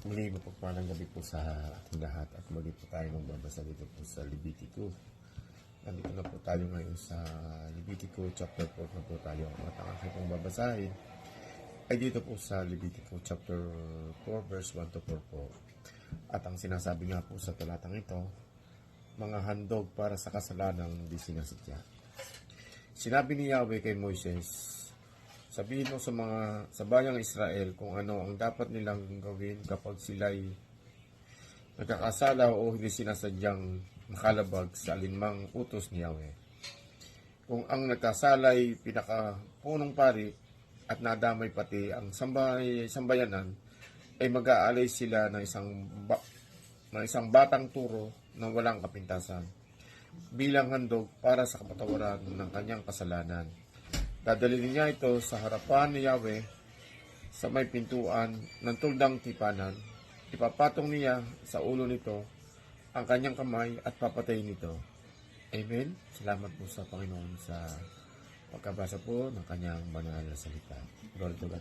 Muli mapagpalang gabi po sa ating lahat at muli po tayo magbabasa dito po sa Levitico. Nandito na po tayo ngayon sa Levitico chapter 4 na po tayo. At ang aking pong babasahin ay dito po sa Levitico chapter 4 verse 1 to 4 po. At ang sinasabi nga po sa talatang ito, mga handog para sa kasalanang di sinasadya. Sinabi ni Yahweh kay Moises, sabihin mo sa bayang Israel kung ano ang dapat nilang gawin kapag sila'y nagkakasala o hindi sinasadyang makalabag sa alinmang utos ni Yahweh. Kung ang nagkasala'y pinakapunong pari at nadamay pati ang sambayanan, ay mag-aalay sila ng isang batang turo na walang kapintasan bilang handog para sa kapatawaran ng kanyang kasalanan. Dadalhin niya ito sa harapan ni Yahweh sa may pintuan ng tuldang tipanan. Ipapatong niya sa ulo nito ang kanyang kamay at papatayin nito. Amen. Salamat po sa Panginoon sa pagkabasa po ng kanyang banal na salita. Glory to God.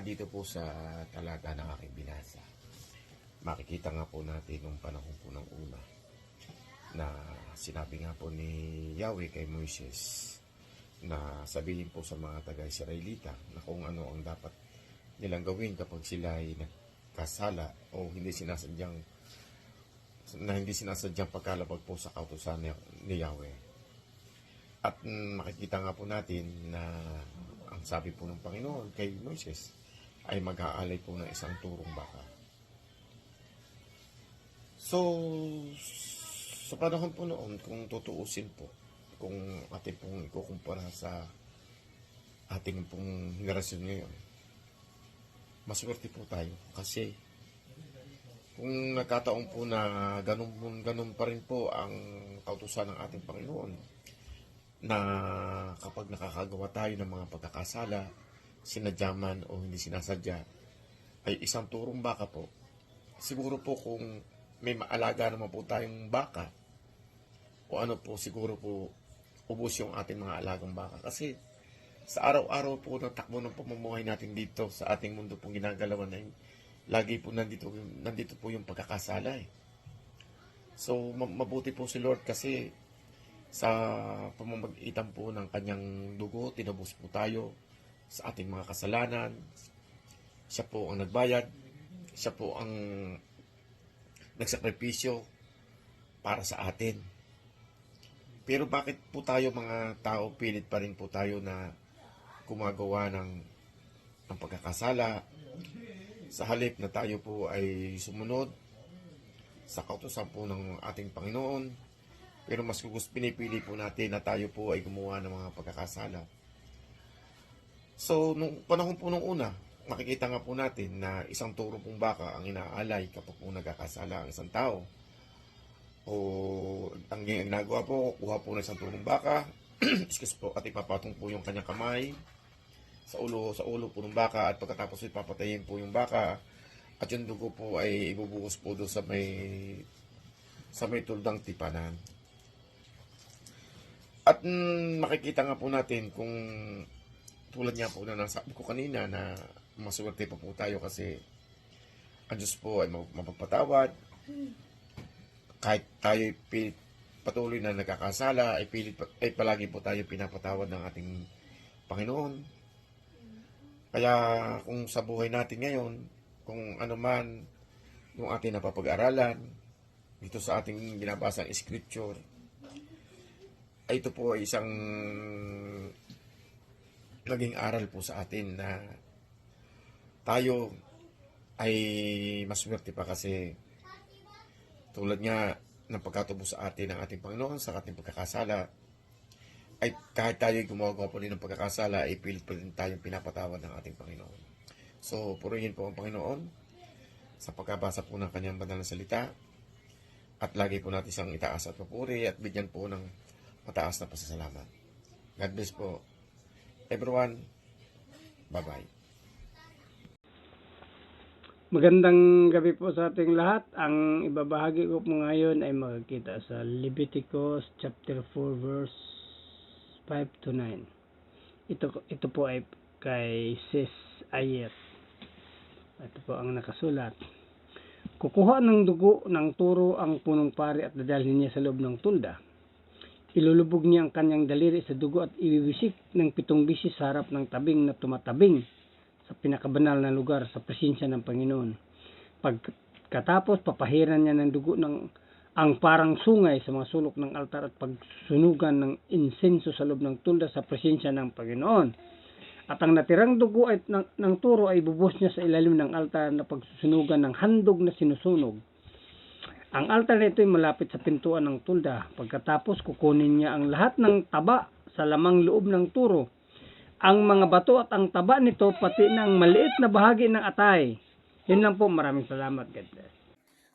Dito po sa talata ng aking binasa, makikita nga po natin nung panahon po ng una na sinabi nga po ni Yahweh kay Moises na sabihin po sa mga taga-Israelita na kung ano ang dapat nilang gawin kapag sila ay nagkasala o hindi sinasadyang pagkalabag po sa kautusan ni Yahweh. At makikita nga po natin na ang sabi po ng Panginoon kay Moises ay mag-aalay po ng isang turong baka. So, sa panahon po noon, kung tutuusin po, kung ating pong ikukumpara sa ating pong henerasyon ngayon, maswerte po tayo kasi kung nagkataon po na ganun pa rin po ang kautusan ng ating Panginoon na kapag nakakagawa tayo ng mga pagkakasala, sinadyaman o hindi sinasadya, ay isang turong baka po. Siguro po kung may maalaga naman po tayong baka o ano po, siguro po ubos yung ating mga alagang baka. Kasi sa araw-araw po ng takbo ng pamumuhay natin dito sa ating mundo pong ginagalawan na lagi po nandito po yung pagkakasala eh. So mabuti po si Lord kasi sa pamamagitan po ng kanyang dugo, tinubos po tayo sa ating mga kasalanan. Siya po ang nagbayad. Siya po ang nagsakripisyo para sa atin. Pero bakit po tayo mga tao, pilit pa rin po tayo na gumagawa ng pagkakasala sa halip na tayo po ay sumunod sa kautusan po ng ating Panginoon. Pero mas pinipili po natin na tayo po ay gumawa ng mga pagkakasala. So, nung panahon po nung una, makikita nga po natin na isang turo pong baka ang inaalay kapag po nagkakasala ang isang tao. O ang ginagawa po, kuha po ng isang turong baka, excuse po, at ipapatong po yung kanyang kamay sa ulo po ng baka, at pagkatapos ipapatayin po yung baka, at yung dugo po ay ibubuhos po doon sa may tuldang tipanan. At makikita nga po natin kung tulad nga po na nasabi ko kanina na maswerte pa po tayo kasi ang Diyos po ay mapagpatawad. Kahit tayo patuloy na nagkakasala, ay palagi po tayo pinapatawad ng ating Panginoon. Kaya kung sa buhay natin ngayon, kung ano man yung ating napapag-aralan, dito sa ating binabasa ng Scripture, ay ito po ay isang naging aral po sa atin na tayo ay maswerte pa kasi tulad nga ng pagkatubos sa atin ng ating Panginoon sa ating pagkakasala, ay kahit tayo gumagawa po rin ng pagkakasala, ay pilit pa rin tayong pinapatawad ng ating Panginoon. So, purihin po ang Panginoon sa pagkabasa po ng kanyang banal na salita, at lagi po natin siyang itaas at papuri at bigyan po ng mataas na pasasalamat. God bless po everyone. Bye-bye. Magandang gabi po sa ating lahat. Ang ibabahagi ko po ngayon ay makikita sa Leviticus chapter 4 verse 5 to 9. Ito po ay kay Sis Ayet. Ito po ang nakasulat. Kukuha ng dugo ng turo ang punong pari at dadalhin niya sa loob ng tulda. Ilulubog niya ang kanyang daliri sa dugo at iwiwisik ng 7 bisis sa harap ng tabing na tumatabing sa pinakabanal na lugar sa presensya ng Panginoon. Pagkatapos, papahiran niya ng dugo ang parang sungay sa mga sulok ng altar at pagsunugan ng insenso sa loob ng tulda sa presensya ng Panginoon. At ang natirang dugo ng turo ay bubos niya sa ilalim ng altar na pagsusunugan ng handog na sinusunog. Ang altar na ito ay malapit sa pintuan ng tulda. Pagkatapos, kukunin niya ang lahat ng taba sa lamang loob ng turo, ang mga bato at ang taba nito, pati ng maliit na bahagi ng atay. Yun lang po. Maraming salamat. God bless.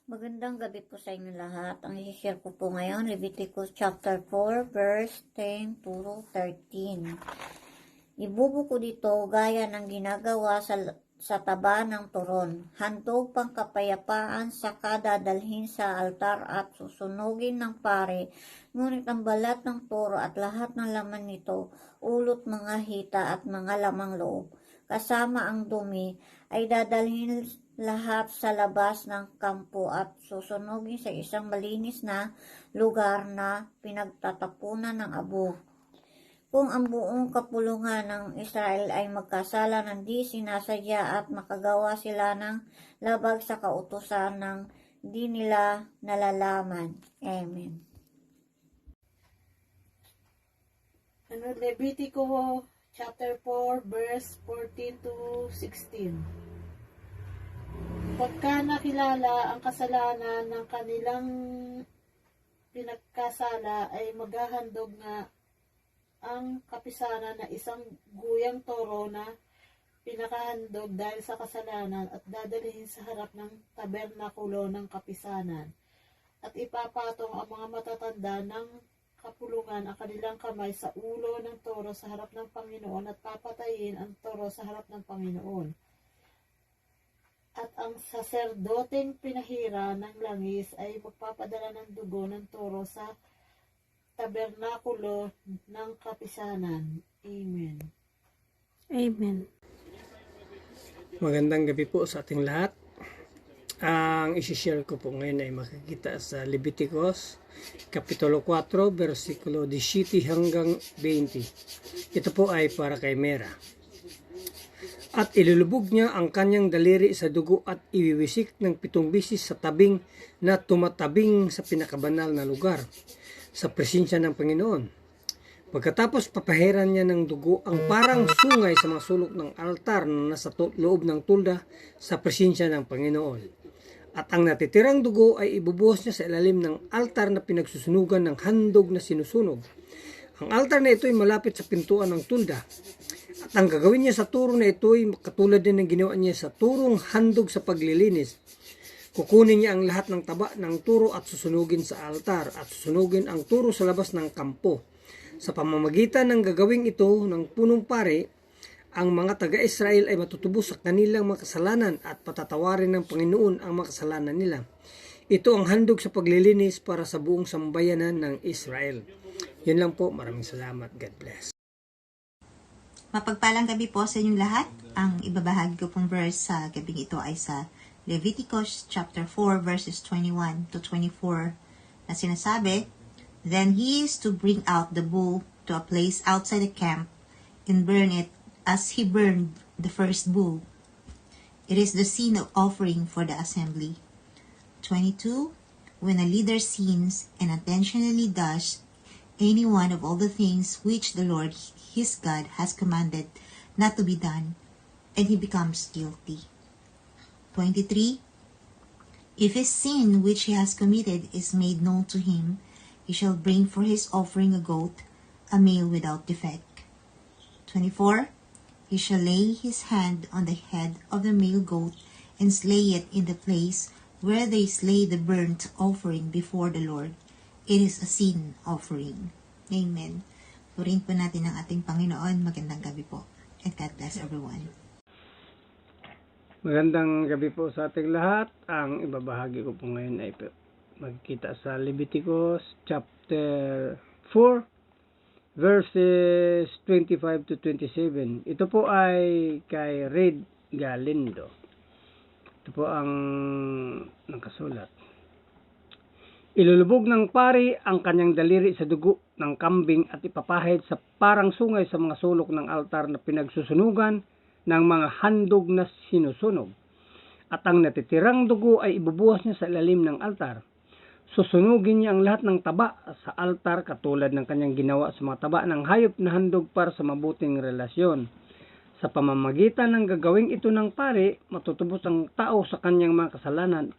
Magandang gabi po sa inyo lahat. Ang i-share ko po ngayon, Leviticus chapter 4, verse 10 to 13. Ibubuko dito gaya ng ginagawa sa taba ng turon. Handog pang kapayapaan sa kadadalhin sa altar at susunugin ng pare. Ngunit ang balat ng toro at lahat ng laman nito, ulot, mga hita at mga lamang loob, kasama ang dumi, ay dadalhin lahat sa labas ng kampo at susunugin sa isang malinis na lugar na pinagtatapunan ng abo. Kung ang buong kapulungan ng Israel ay magkasala ng di sinasadya at makagawa sila ng labag sa kautusan ng di nila nalalaman. Amen. Levitico chapter 4 verse 14 to 16. Pagka nakilala ang kasalanan ng kanilang pinagkasala ay maghahandog nga ang kapisanan na isang guyang toro na pinakahandog dahil sa kasalanan at dadalhin sa harap ng tabernakulo ng kapisanan. At ipapatong ang mga matatanda ng kapulungan ang kanilang kamay sa ulo ng toro sa harap ng Panginoon at papatayin ang toro sa harap ng Panginoon. At ang saserdoteng pinahira ng langis ay magpapadala ng dugo ng toro sa tabernakulo ng kapisanan. Amen. Amen. Magandang gabi po sa ating lahat. Ang isi-share ko po ngayon ay makikita sa Leviticus Kapitulo 4, versikulo 17 hanggang 20. Ito po ay para kay Mera. At ilulubog niya ang kanyang daliri sa dugo at iwiwisik ng 7 bisis sa tabing na tumatabing sa pinakabanal na lugar sa presensya ng Panginoon. Pagkatapos, papahiran niya ng dugo ang parang sungay sa mga sulok ng altar na nasa loob ng tulda sa presensya ng Panginoon. At ang natitirang dugo ay ibubuhos niya sa ilalim ng altar na pinagsusunugan ng handog na sinusunog. Ang altar na ito ay malapit sa pintuan ng tulda. At ang gagawin niya sa turo na ito ay katulad din ng ginawa niya sa turong handog sa paglilinis. Kukunin niya ang lahat ng taba ng turo at susunugin sa altar at susunugin ang turo sa labas ng kampo. Sa pamamagitan ng gagawing ito ng punong pare, ang mga taga-Israel ay matutubos sa kanilang mga kasalanan at patatawarin ng Panginoon ang mga kasalanan nila. Ito ang handog sa paglilinis para sa buong sambayanan ng Israel. Yun lang po. Maraming salamat. God bless. Mapagpalang gabi po sa inyong lahat. Ang ibabahagi ko pong verse sa gabing ito ay sa Leviticus chapter 4 verses 21 to 24 na sinasabi, "Then he is to bring out the bull to a place outside the camp and burn it as he burned the first bull. It is the sin of offering for the assembly." 22. When a leader sins and intentionally does any one of all the things which the Lord his God has commanded not to be done, and he becomes guilty. 23. If his sin which he has committed is made known to him, he shall bring for his offering a goat, a male without defect. 24. He shall lay his hand on the head of the male goat and slay it in the place where they slay the burnt offering before the Lord. It is a sin offering. Amen. Purihin po natin ang ating Panginoon. Magandang gabi po. And God bless everyone. Magandang gabi po sa ating lahat. Ang ibabahagi ko po ngayon ay magkita sa Leviticus chapter 4 verses 25 to 27. Ito po ay kay Red Galindo. Ito po ang nakasulat. Ilulubog ng pari ang kanyang daliri sa dugo ng kambing at ipapahid sa parang sungay sa mga sulok ng altar na pinagsusunugan ng mga handog na sinusunog. At ang natitirang dugo ay ibubuhos niya sa ilalim ng altar. Susunugin niya ang lahat ng taba sa altar katulad ng kanyang ginawa sa mga taba ng hayop na handog para sa mabuting relasyon. Sa pamamagitan ng gagawing ito ng pari, matutubos ang tao sa kanyang mga kasalanan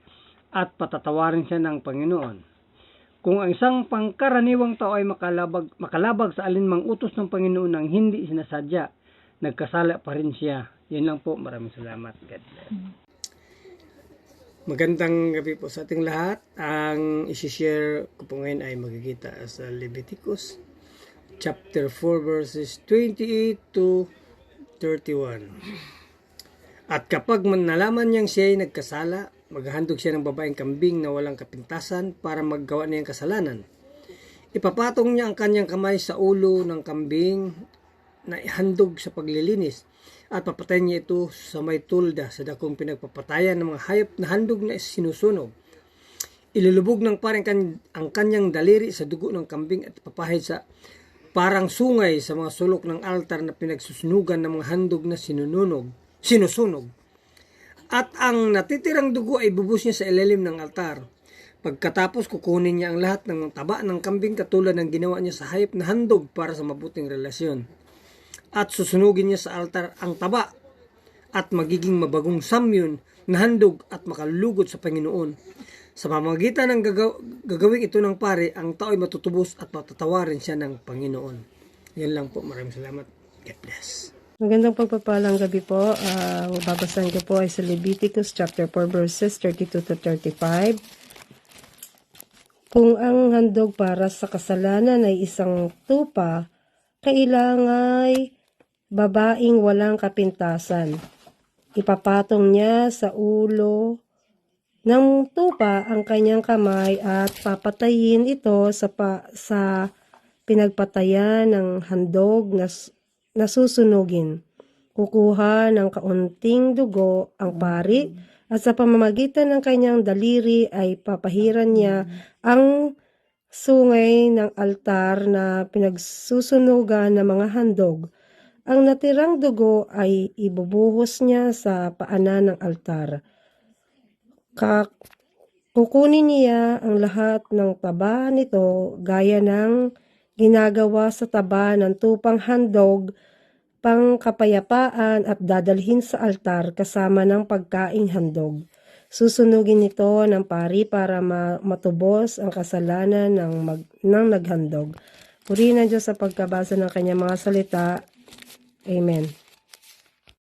at patatawarin siya ng Panginoon. Kung ang isang pangkaraniwang tao ay makalabag sa alinmang utos ng Panginoon nang hindi sinasadya, nagkasala pa rin siya. Yun lang po. Maraming salamat. God bless. Magandang gabi po sa ating lahat. Ang isi-share ko po ngayon ay magkikita sa Leviticus chapter 4 verses 28 to 31. At kapag nalaman niyang siya ay nagkasala, maghahandog siya ng babaeng kambing na walang kapintasan para maggawa niya ng kasalanan. Ipapatong niya ang kanyang kamay sa ulo ng kambing na ihandog sa paglilinis at papatayin niya ito sa may tulda sa dakong pinagpapatayan ng mga hayop na handog na sinusunog. Ilulubog ng parang ang kanyang daliri sa dugo ng kambing at ipapahid sa parang sungay sa mga sulok ng altar na pinagsusunugan ng mga handog na sinusunog. At ang natitirang dugo ay bubus niya sa ilalim ng altar. Pagkatapos kukunin niya ang lahat ng taba ng kambing katulad ng ginawa niya sa hayop na handog para sa mabuting relasyon. At susunugin niya sa altar ang taba at magiging mabagong samyon na handog at makalugod sa Panginoon. Sa pamamagitan ng gagawing ito ng pare, ang tao ay matutubos at matatawarin siya ng Panginoon. Yan lang po. Maraming salamat. God bless. Magandang pagpapalang gabi po. Babasahin ko po ay sa Leviticus chapter 4 verses 32 to 35. Kung ang handog para sa kasalanan ay isang tupa, kailangan babaeng walang kapintasan. Ipapatong niya sa ulo ng tupa ang kanyang kamay at papatayin ito sa pinagpatayan ng handog na susunugin. Kukuha ng kaunting dugo ang pari at sa pamamagitan ng kanyang daliri ay papahiran niya ang sungay ng altar na pinagsusunugan ng mga handog. Ang natirang dugo ay ibubuhos niya sa paanan ng altar. Kukunin niya ang lahat ng taba nito gaya ng ginagawa sa taba ng tupang handog pang kapayapaan at dadalhin sa altar kasama ng pagkaing handog. Susunugin ito ng pari para matubos ang kasalanan ng naghandog. Purihin ang Diyos sa pagkabasa ng kanyang mga salita. Amen.